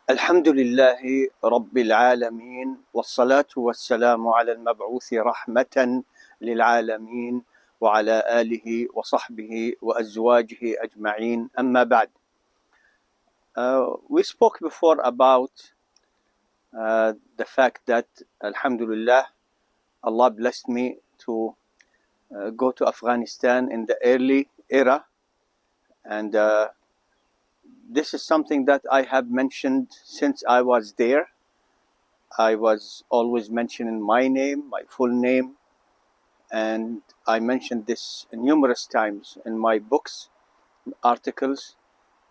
الحمد لله رب العالمين والصلاة والسلام على المبعوث رحمة للعالمين وعلى آله وصحبه وأزواجه أجمعين أما بعد. We spoke before about the fact that Alhamdulillah, Allah blessed me to go to Afghanistan in the early era, and this is something that I have mentioned since I was there. I was always mentioning my name, my full name, and I mentioned this numerous times in my books, articles,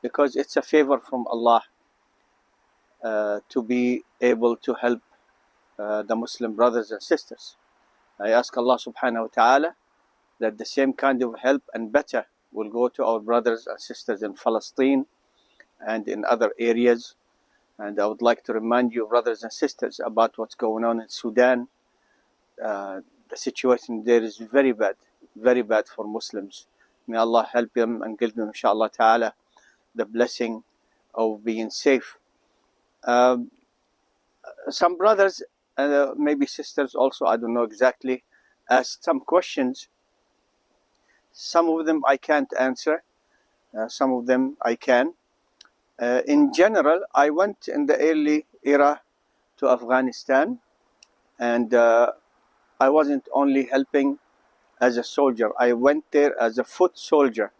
because it's a favor from Allah to be able to help the Muslim brothers and sisters. I ask Allah subhanahu wa ta'ala that the same kind of help and better will go to our brothers and sisters in Palestine and in other areas. And I would like to remind you, brothers and sisters, about what's going on in Sudan. The situation there is very bad for Muslims. May Allah help them and give them, inshallah ta'ala, the blessing of being safe. Some brothers, maybe sisters also, I don't know exactly, asked some questions. Some of them I can't answer, some of them I can. In general, I went in the early era to Afghanistan, and I wasn't only helping as a soldier. I went there as a foot soldier.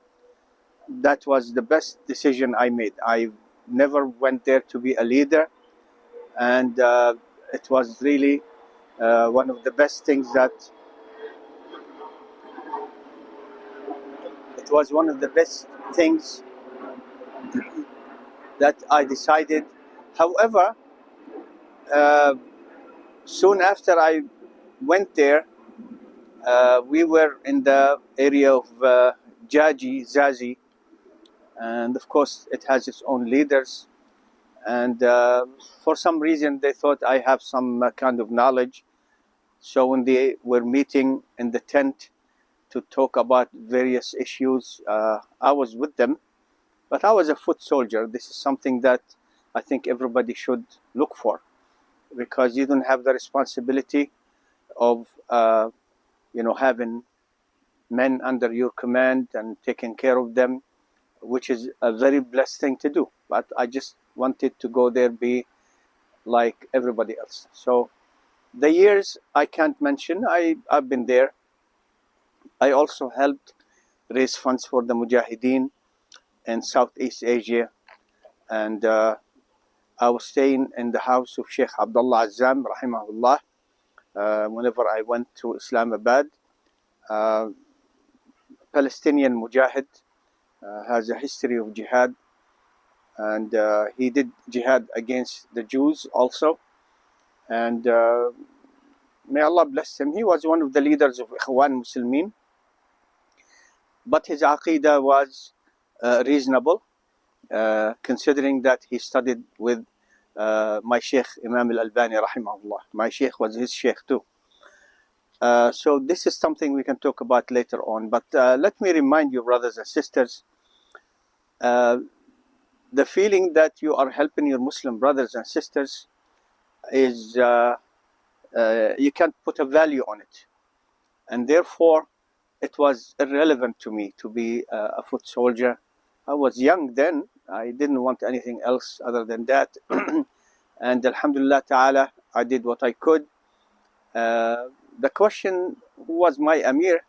That was the best decision I made. I never went there to be a leader, and it was really one of the best things that I decided. However, soon after I went there, we were in the area of Zazi, and of course it has its own leaders, and for some reason they thought I have some kind of knowledge. So when they were meeting in the tent to talk about various issues, I was with them, but I was a foot soldier. This is something that I think everybody should look for, because you don't have the responsibility of having men under your command and taking care of them, which is a very blessed thing to do. But I just wanted to go there, be like everybody else. So the years I can't mention. I've been there. I also helped raise funds for the Mujahideen in Southeast Asia, and I was staying in the house of Sheikh Abdullah Azzam, rahimahullah, whenever I went to Islamabad. Palestinian Mujahid, has a history of jihad, and he did jihad against the Jews also, and may Allah bless him. He was one of the leaders of Ikhwan Muslimin, but his aqidah was reasonable, considering that he studied with my Sheikh Imam Al-Albani rahimahullah. My Sheikh was his Sheikh too. So this is something we can talk about later on, but let me remind you, brothers and sisters, the feeling that you are helping your Muslim brothers and sisters is you can't put a value on it, and therefore it was irrelevant to me to be a foot soldier. I was young then. I didn't want anything else other than that. And alhamdulillah ta'ala, I did what I could. The question, who was my Amir?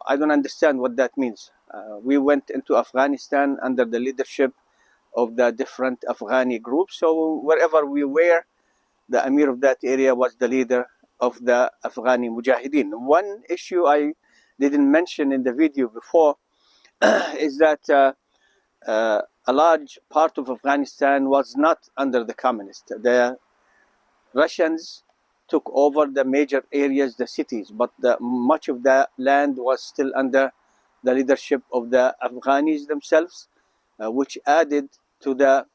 I don't understand what that means. We went into Afghanistan under the leadership of the different Afghani groups. So wherever we were, the Amir of that area was the leader of the Afghani Mujahideen. One issue I didn't mention in the video before is that a large part of Afghanistan was not under the communists. The Russians took over the major areas, the cities, but much of the land was still under the leadership of the Afghanis themselves, which added to the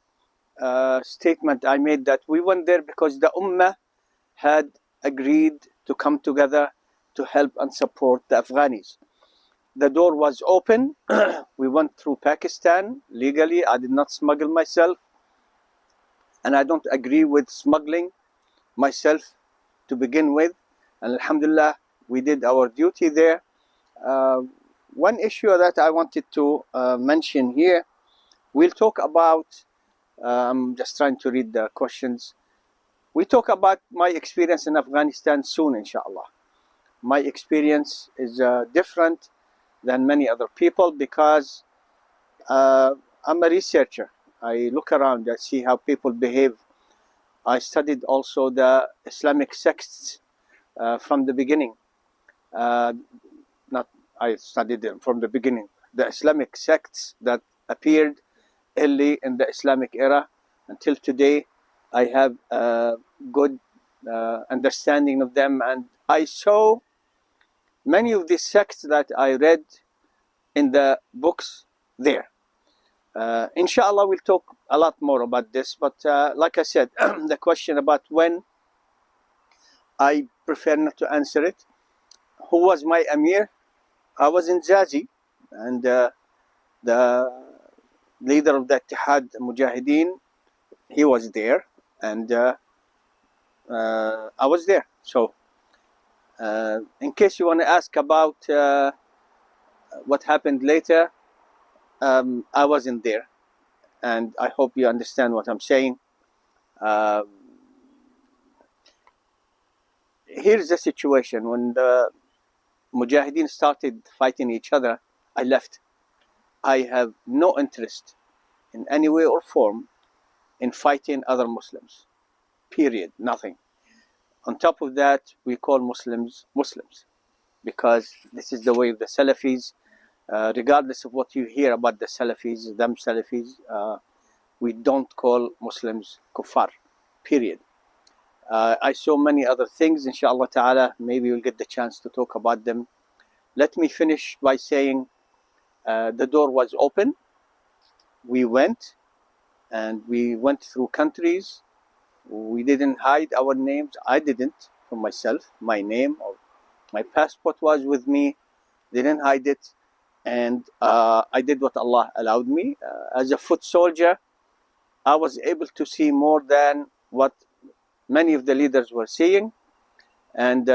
statement I made that we went there because the Ummah had agreed to come together to help and support the Afghanis. The door was open. We went through Pakistan legally. I did not smuggle myself. and I don't agree with smuggling myself to begin with. And alhamdulillah, we did our duty there. One issue that I wanted to mention here, we'll talk about, I'm just trying to read the questions. We talk about my experience in Afghanistan soon, inshallah. My experience is different than many other people because I'm a researcher. I look around, I see how people behave. I studied also the Islamic sects from the beginning. Not I studied them from the beginning. The Islamic sects that appeared early in the Islamic era until today, I have a good understanding of them, and I saw many of these sects that I read in the books there. Inshallah, we'll talk a lot more about this, but like I said, the question about when, I prefer not to answer it. Who was my Amir? I was in Zazi, and the leader of the Ittihad Mujahideen, he was there, and I was there. So in case you want to ask about what happened later, I wasn't there, and I hope you understand what I'm saying. Here's the situation. When the Mujahideen started fighting each other, I left. I have no interest in any way or form in fighting other Muslims. Period. Nothing. On top of that, we call Muslims Muslims because this is the way of the Salafis. Regardless of what you hear about the Salafis, them Salafis, we don't call Muslims kuffar. Period. I saw many other things, inshallah ta'ala. Maybe we'll get the chance to talk about them. Let me finish by saying the door was open. We went, and we went through countries. We didn't hide our names. I didn't, for myself. My name or my passport was with me. Didn't hide it. And I did what Allah allowed me. As a foot soldier, I was able to see more than what many of the leaders were seeing. And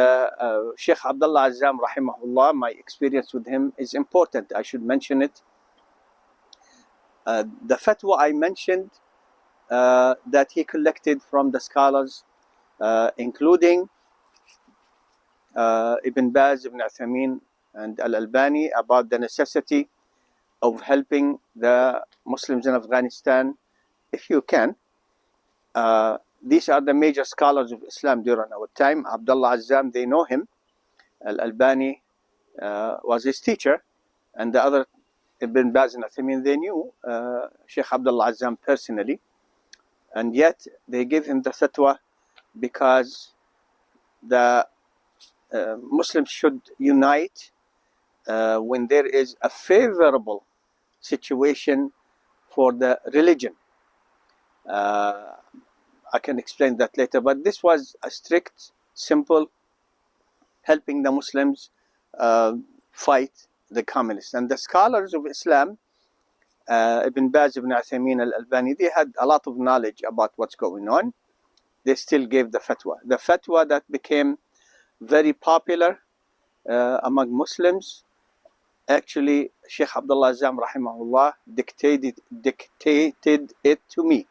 Sheikh Abdullah Azzam, rahimahullah, my experience with him is important. I should mention it. The fatwa I mentioned that he collected from the scholars, including Ibn Baz, Ibn Uthaymeen, and Al-Albani, about the necessity of helping the Muslims in Afghanistan if you can. These are the major scholars of Islam during our time. Abdullah Azzam, they know him. Al-Albani was his teacher, and the other Ibn Baz and Uthaymeen, they knew Sheikh Abdullah Azzam personally, and yet they gave him the fatwa because the Muslims should unite when there is a favorable situation for the religion. I can explain that later, but this was a strict, simple, helping the Muslims fight the communists. And the scholars of Islam, Ibn Baz, Ibn Uthaymeen, Al-Albani, they had a lot of knowledge about what's going on. They still gave the fatwa. The fatwa that became very popular among Muslims, actually, Sheikh Abdullah Azzam, rahimahullah, dictated it to me.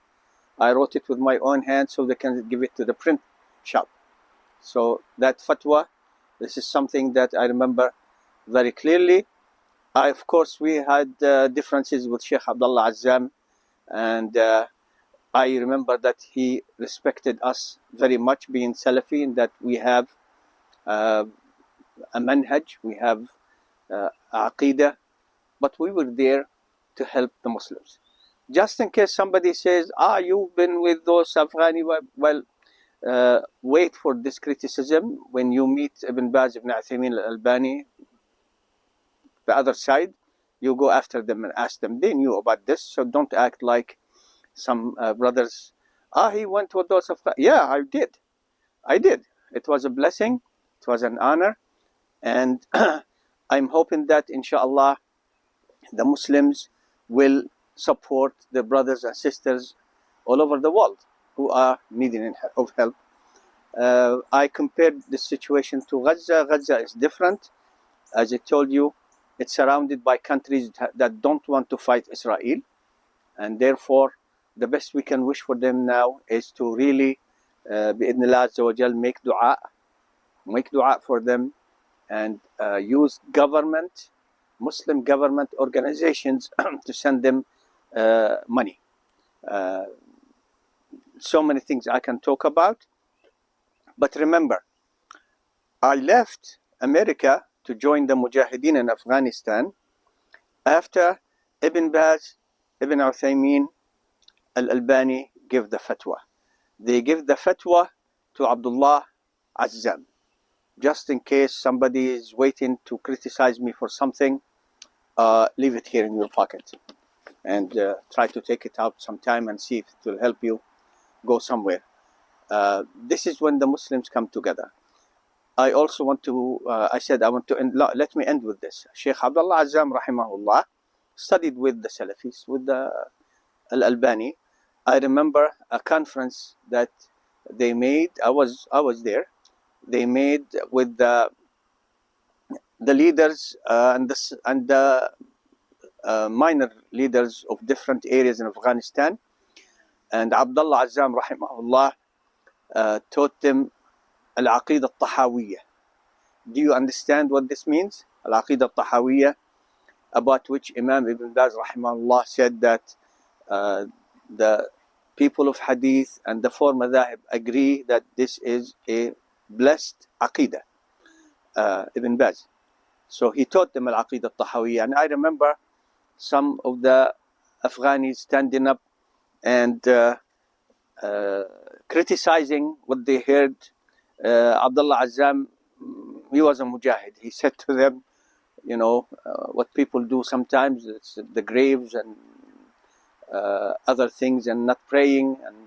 I wrote it with my own hand so they can give it to the print shop. So that fatwa, this is something that I remember very clearly. Of course, we had differences with Sheikh Abdullah Azzam, and I remember that he respected us very much, being Salafi, in that we have a manhaj, we have aqidah, but we were there to help the Muslims. Just in case somebody says, you've been with those Afghani, well, wait for this criticism. When you meet Ibn Baz, Ibn Uthaymeen, Al-Albani, the other side, you go after them and ask them. They knew about this, so don't act like some brothers. He went with those Afghani. Yeah, I did. It was a blessing. It was an honor. And I'm hoping that, inshallah, the Muslims will support their brothers and sisters all over the world. who are needing of help. I compared the situation to Gaza. Gaza is different. As I told you, it's surrounded by countries that don't want to fight Israel. And therefore, the best we can wish for them now is to really, bi'idhnillah azza wa jal, make dua for them, and use government, Muslim government organizations to send them money. So many things I can talk about. But remember, I left America to join the Mujahideen in Afghanistan after Ibn Baz, Ibn Uthaymeen, Al-Albani give the fatwa. They give the fatwa to Abdullah Azzam. Just in case somebody is waiting to criticize me for something, leave it here in your pocket and try to take it out sometime and see if it will help you go somewhere. This is when the Muslims come together. I also want to, let me end with this. Sheikh Abdullah Azzam, rahimahullah, studied with the Salafis, with the Al-Albani. I remember a conference that they made, I was there, they made with the leaders and the minor leaders of different areas in Afghanistan. And Abdullah Azzam, rahimahullah, taught them Al-Aqidah Al-Tahawiyya. Do you understand what this means? Al-Aqidah Al-Tahawiyya, about which Imam Ibn Baz, rahimahullah, said that the people of Hadith and the four madhahib agree that this is a blessed Aqidah, Ibn Baz. So he taught them Al-Aqidah Al-Tahawiyya. And I remember some of the Afghanis standing up and criticizing what they heard. Abdullah Azzam, he was a mujahid. He said to them, you know, what people do sometimes, it's the graves and other things, and not praying, and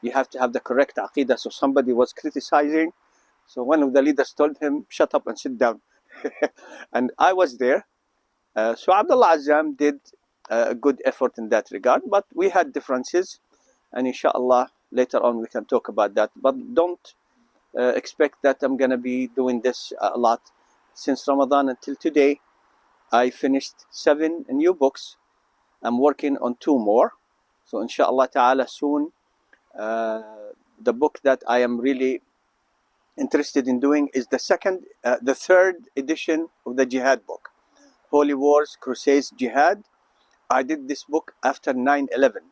you have to have the correct aqidah. So somebody was criticizing. So one of the leaders told him, shut up and sit down. And I was there. So Abdullah Azzam did a good effort in that regard, but we had differences, and inshallah later on we can talk about that. But don't expect that I'm gonna be doing this a lot. Since Ramadan until today, I finished 7 new books. I'm working on 2 more. So inshallah ta'ala soon, the book that I am really interested in doing is the 3rd edition of the Jihad book, Holy Wars, Crusades, Jihad. I did this book after 9/11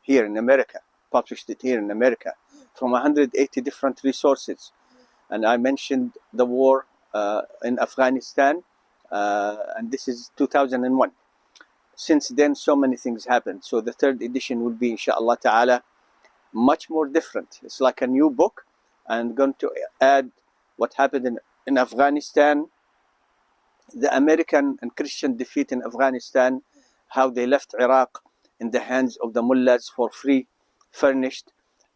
here in America, published it here in America from 180 different resources. And I mentioned the war in Afghanistan, and this is 2001. Since then, so many things happened. So the 3rd edition will be, inshallah ta'ala, much more different. It's like a new book. I'm going to add what happened in Afghanistan, the American and Christian defeat in Afghanistan, how they left Iraq in the hands of the mullahs for free, furnished,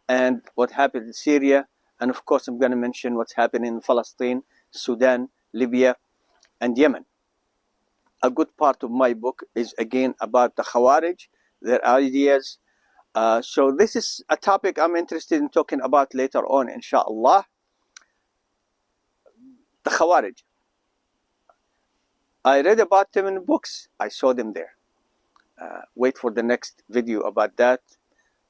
and what happened in Syria. And of course, I'm going to mention what's happening in Palestine, Sudan, Libya, and Yemen. A good part of my book is again about the Khawarij, their ideas. So this is a topic I'm interested in talking about later on, inshallah. The Khawarij. I read about them in books. I saw them there. Wait for the next video about that.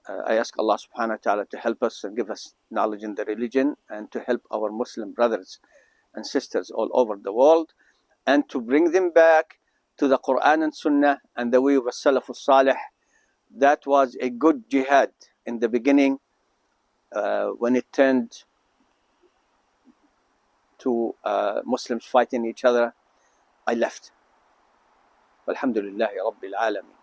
I ask Allah subhanahu wa ta'ala to help us and give us knowledge in the religion, and to help our Muslim brothers and sisters all over the world, and to bring them back to the Quran and Sunnah and the way of As-Salaf As-Salih. That was a good jihad in the beginning. When it turned to Muslims fighting each other, I left. Alhamdulillahi Rabbil Alameen.